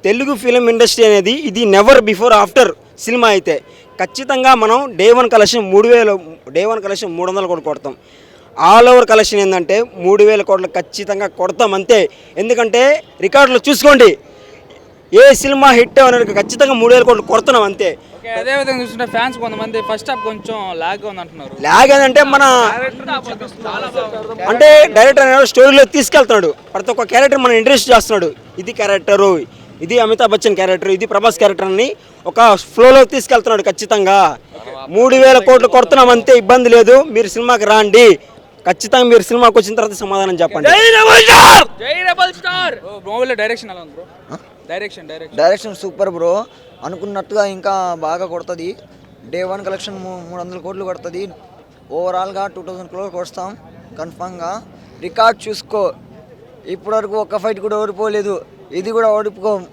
Telugu film industry అనేది ఇది never before after cinema అయితే ఖచ్చితంగా మనం డే వన్ కలెక్షన్ 300 కోట్లు కొడతాం. ఆల్ ఓవర్ కలెక్షన్ ఏంటంటే 3000 కోట్లు ఖచ్చితంగా కొడతాం అంతే. ఎందుకంటే రికార్డులు చూసుకోండి, ఏ సినిమా హిట్ అనేది ఖచ్చితంగా 3000 కోట్లు కొడుతున్నాం అంతే. అదే విధంగా చూస్తుంటే ఫ్యాన్స్ కొంతమంది ఫస్ట్ హాఫ్ కొంచెం లాగ్ ఉంది అంటున్నారు. లాగ్ అంటే మన అంటే డైరెక్టర్ అనేది స్టోరీలో తీసుకెళ్తున్నాడు, ప్రతి ఒక్క క్యారెక్టర్ మనం ఇంట్రెస్ట్ చేస్తున్నాడు. ఇది క్యారెక్టరు, ఇది అమితాబ్ బచ్చన్ క్యారెక్టర్, ఇది ప్రభాస్ క్యారెక్టర్ అని ఒక ఫ్లోలో తీసుకెళ్తున్నాడు. ఖచ్చితంగా 3000 కోట్లు కొడుతున్నాం అంతే, ఇబ్బంది లేదు. మీరు సినిమాకి రాండి, ఖచ్చితంగా మీరు సినిమాకి వచ్చిన తర్వాత సమాధానం చెప్పండి. మూవీలో డైరెక్షన్ ఎలా ఉంది బ్రో? డైరెక్షన్ సూపర్ బ్రో, అనుకున్నట్టుగా ఇంకా బాగా కొడుతుంది. డే వన్ కలెక్షన్ 300 కోట్లు కొడుతుంది. ఓవరాల్గా 2000 కోట్లు కొడతాం కన్ఫామ్గా. రికార్డ్ చూసుకో, ఇప్పటివరకు ఒక్క ఫైట్ కూడా ఓడిపోలేదు, ఇది కూడా ఓడిపోం.